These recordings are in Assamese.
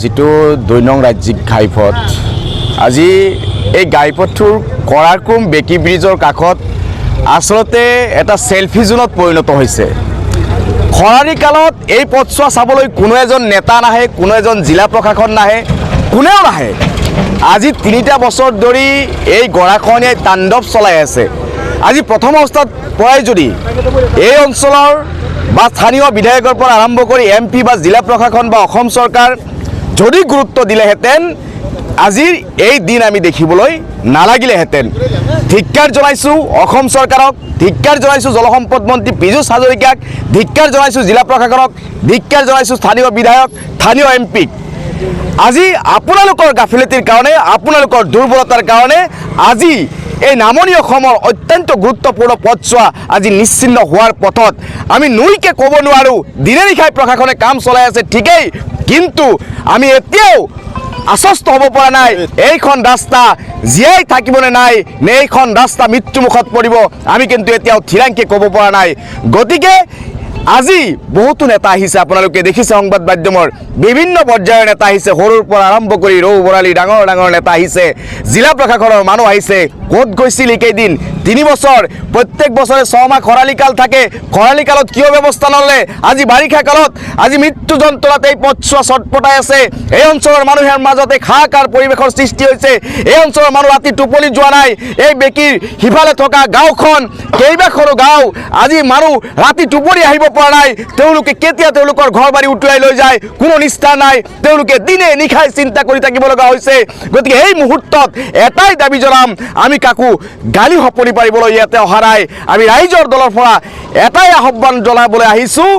যিটো ২ নং ৰাজ্যিক ঘাইপথ আজি এই ঘাইপথটোৰ কৰাৰকুম বেকি ব্ৰিজৰ কাষত আচলতে এটা সেলফি জোনত পৰিণত হৈছে। খৰালি কালত এই পথছোৱা চাবলৈ কোনো এজন নেতা নাহে, কোনো এজন জিলা প্ৰশাসন নাহে, কোনেও নাহে। আজি ৩টা বছৰ ধৰি এই গৰাখহনীয়াই তাণ্ডৱ চলাই আছে। আজি প্ৰথম অৱস্থাত পৰাই যদি এই অঞ্চলৰ বা স্থানীয় বিধায়কৰ পৰা আৰম্ভ কৰি MP বা জিলা প্ৰশাসন বা অসম চৰকাৰ যদি গুৰুত্ব দিলেহেঁতেন আজিৰ এই দিন আমি দেখিবলৈ নালাগিলেহেঁতেন। ধিক্কাৰ জনাইছোঁ অসম চৰকাৰক, ধিক্কাৰ জনাইছোঁ জলসম্পদ মন্ত্ৰী পীযুষ হাজৰিকাক, ধিক্কাৰ জনাইছোঁ জিলা প্ৰশাসনক, ধিক্কাৰ জনাইছোঁ স্থানীয় বিধায়ক, স্থানীয় MPক। আজি আপোনালোকৰ গাফিলতিৰ কাৰণে, আপোনালোকৰ দুৰ্বলতাৰ কাৰণে আজি এই নামনি অসমৰ অত্যন্ত গুৰুত্বপূৰ্ণ পথছোৱা আজি নিশ্চিন্ন হোৱাৰ পথত। আমি নুইকে ক'ব নোৱাৰোঁ দিনে নিশাই প্ৰশাসনে কাম চলাই আছে ঠিকেই, কিন্তু আমি এতিয়াও আশ্বস্ত হ'ব পৰা নাই এইখন ৰাস্তা জীয়াই থাকিবনে নাই নে এইখন ৰাস্তা মৃত্যুমুখত পৰিব, আমি কিন্তু এতিয়াও থিৰাংকে ক'ব পৰা নাই। গতিকে আজি বহুতো নেতা আহিছে, আপোনালোকে দেখিছে সংবাদ মাধ্যমৰ বিভিন্ন পৰ্যায়ৰ নেতা আহিছে, সৰুৰ পৰা আৰম্ভ কৰি ৰৌ বৰালি ডাঙৰ ডাঙৰ নেতা আহিছে, জিলা প্ৰশাসনৰ মানুহ আহিছে। ক'ত গৈছিল এইকেইদিন? 3 বছৰ, প্ৰত্যেক বছৰে 6 মাহ খৰালি কাল থাকে। খৰালি কালত কিয় ব্যৱস্থা নললে? আজি বাৰিষা কালত আজি মৃত্যু যন্ত্ৰণাত এই পথছোৱা ছটপটাই আছে। এই অঞ্চলৰ মানুহৰ মাজতে হাহাকাৰ পৰিৱেশৰ সৃষ্টি হৈছে। এই অঞ্চলৰ মানুহ ৰাতি টোপনি যোৱা নাই। এই বেকীৰ সিফালে থকা গাঁওখন কেইবাখনো গাঁও আজি মানুহ ৰাতি টোপনি আহিব পৰা নাই। তেওঁলোকে কেতিয়া তেওঁলোকৰ ঘৰ বাৰী উটুৱাই লৈ যায় কোনো নিষ্ঠা নাই। তেওঁলোকে দিনে নিশাই চিন্তা কৰি থাকিব লগা হৈছে। গতিকে এই মুহূৰ্তত এটাই দাবী জনাম, আমি কাকো গালি সপনি পাৰিবলৈ ইয়াতে অহা নাই। আমি ৰাইজৰ দলৰ পৰা এটাই আহ্বান জনাবলৈ আহিছোঁ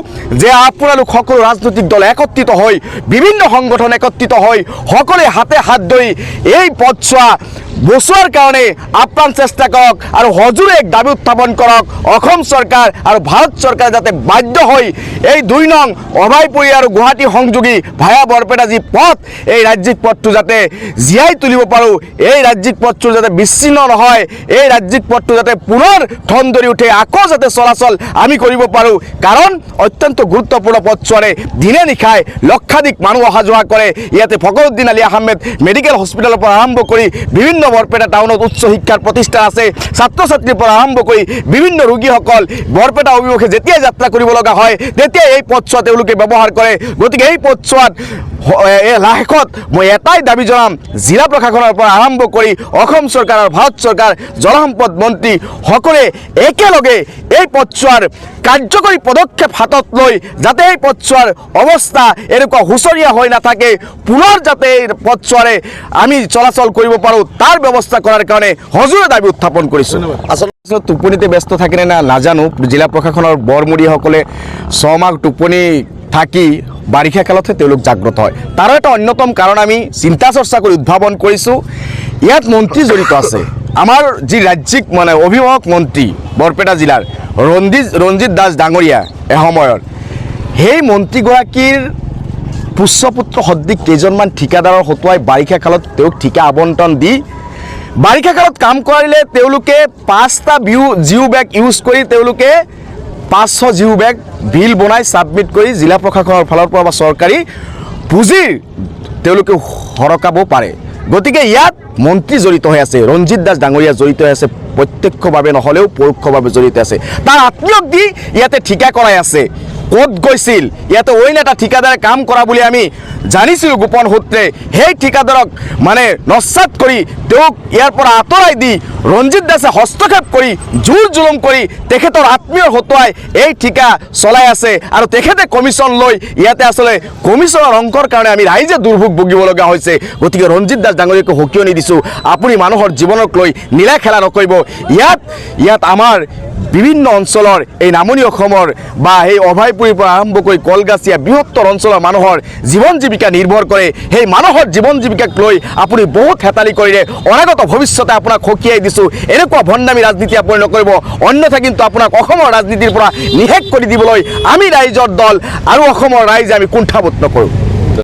যে আপোনালোক সকলো ৰাজনৈতিক দল একত্ৰিত হৈ, বিভিন্ন সংগঠন একত্ৰিত হৈ সকলোৱে হাতে হাত ধৰি এই পথছোৱা বচোৱাৰ কাৰণে আপ্ৰাণ চেষ্টা কৰক আৰু হজুৰে এক দাবী উত্থাপন কৰক। অসম চৰকাৰ আৰু ভাৰত চৰকাৰ যাতে বাধ্য হৈ এই 2 নং অভয়পুৰী আৰু গুৱাহাটী সংযোগী ভায়া বৰপেটা যি পথ, এই ৰাজ্যিক পথটো যাতে জীয়াই তুলিব পাৰোঁ, এই ৰাজ্যিক পথটো যাতে বিচ্ছিন্ন নহয়, এই ৰাজ্যিক পথটো যাতে পুনৰ ঠন ধৰি উঠে, আকৌ যাতে চলাচল আমি কৰিব পাৰোঁ। কাৰণ অত্যন্ত গুৰুত্বপূৰ্ণ পথছোৱাৰে দিনে নিশাই লক্ষাধিক মানুহ অহা যোৱা কৰে। ইয়াতে ফখৰুদ্দিন আলী আহমেদ মেডিকেল হস্পিটেলৰ পৰা আৰম্ভ কৰি বিভিন্ন বৰপেটা টাউনত উচ্চ শিক্ষাৰ প্ৰতিষ্ঠান আছে, ছাত্ৰ ছাত্ৰীৰ পৰা আৰম্ভ কৰি বিভিন্ন ৰোগীসকল বৰপেটা অভিমুখে যেতিয়াই যাত্ৰা কৰিব লগা হয় তেতিয়াই এই পথছোৱা তেওঁলোকে ব্যৱহাৰ কৰে। গতিকে এই পথছোৱাত লাহেকত মই এটাই দাবী জনাম, জিলা প্ৰশাসনৰ পৰা আৰম্ভ কৰি অসম চৰকাৰ আৰু ভাৰত চৰকাৰ জলসম্পদ মন্ত্ৰী সকলোৱে একেলগে এই পথছোৱাৰ কাৰ্যকৰী পদক্ষেপ হাতত লৈ যাতে এই পথছোৱাৰ অৱস্থা এনেকুৱা হুঁচৰীয়া হৈ নাথাকে, পুনৰ যাতে এই পথছোৱাৰে আমি চলাচল কৰিব পাৰোঁ তাৰ ব্যৱস্থা কৰাৰ কাৰণে হজুৰে দাবী উত্থাপন কৰিছোঁ। আচলতে টোপনিতে ব্যস্ত থাকিলে না নাজানো, জিলা প্ৰশাসনৰ বৰমূৰীয়াসকলে 6 মাহ টোপনি থাকি বাৰিষা কালতহে তেওঁলোক জাগ্ৰত হয়। তাৰ এটা অন্যতম কাৰণ আমি চিন্তা চৰ্চা কৰি উদ্ভাৱন কৰিছোঁ। ইয়াত মন্ত্ৰী জড়িত আছে। আমাৰ যি ৰাজ্যিক অভিভাৱক মন্ত্ৰী বৰপেটা জিলাৰ ৰঞ্জিত দাস ডাঙৰীয়া এসময়ৰ, সেই মন্ত্ৰীগৰাকীৰ পুষ্যপুত্ৰ সদৃশ কেইজনমান ঠিকাদাৰৰ হতুৱাই বাৰিষা কালত তেওঁক ঠিকা আবণ্টন দি বাৰিষা কালত কাম কৰিলে তেওঁলোকে 5টা জিও বেগ ইউজ কৰি তেওঁলোকে 500 জিও বেগ বিল বনাই ছাবমিট কৰি জিলা প্ৰশাসনৰ ফালৰ পৰা বা চৰকাৰী পুঁজিৰ তেওঁলোকে সৰকাব পাৰে। গতিকে ইয়াত মন্ত্ৰী জড়িত হৈ আছে, ৰঞ্জিত দাস ডাঙৰীয়া জড়িত হৈ আছে, প্ৰত্যক্ষভাৱে নহ'লেও পৰোক্ষভাৱে জড়িত আছে। তাৰ আত্মীয়ক দি ইয়াতে ঠিকা কৰাই আছে। ক'ত গৈছিল? ইয়াতে অইন এটা ঠিকাদাৰে কাম কৰা বুলি আমি জানিছিলোঁ গোপন সূত্ৰে। সেই ঠিকাদাৰক নস্যাৎ কৰি তেওঁক ইয়াৰ পৰা আঁতৰাই দি ৰঞ্জিত দাসে হস্তক্ষেপ কৰি জোৰ জুলুম কৰি তেখেতৰ আত্মীয়ৰ হতুৱাই এই ঠিকা চলাই আছে আৰু তেখেতে কমিশ্যন লৈ ইয়াতে আচলতে কমিশ্যনৰ অংকৰ কাৰণে আমি ৰাইজে দুৰ্ভোগ ভুগিব লগা হৈছে। গতিকে ৰঞ্জিত দাস ডাঙৰীয়াকে সকিয়নি দিছোঁ, আপুনি মানুহৰ জীৱনক লৈ নীলা খেলা নকৰিব। ইয়াত আমাৰ বিভিন্ন অঞ্চলৰ এই নামনি অসমৰ বা এই অভয়পুৰীৰ পৰা আৰম্ভ কৰি কলগাছিয়া বৃহত্তৰ অঞ্চলৰ মানুহৰ জীৱন জীৱিকা নিৰ্ভৰ কৰে। সেই মানুহৰ জীৱন জীৱিকাক লৈ আপুনি বহুত হেতালি কৰিলে অনাগত ভৱিষ্যতে আপোনাক সকিয়াই দিছোঁ, এনেকুৱা ভণ্ডামী ৰাজনীতি আপুনি নকৰিব, অন্যথা কিন্তু আপোনাক অসমৰ ৰাজনীতিৰ পৰা নিষেধ কৰি দিবলৈ আমি ৰাইজৰ দল আৰু অসমৰ ৰাইজে আমি কুণ্ঠাবোধ নকৰোঁ।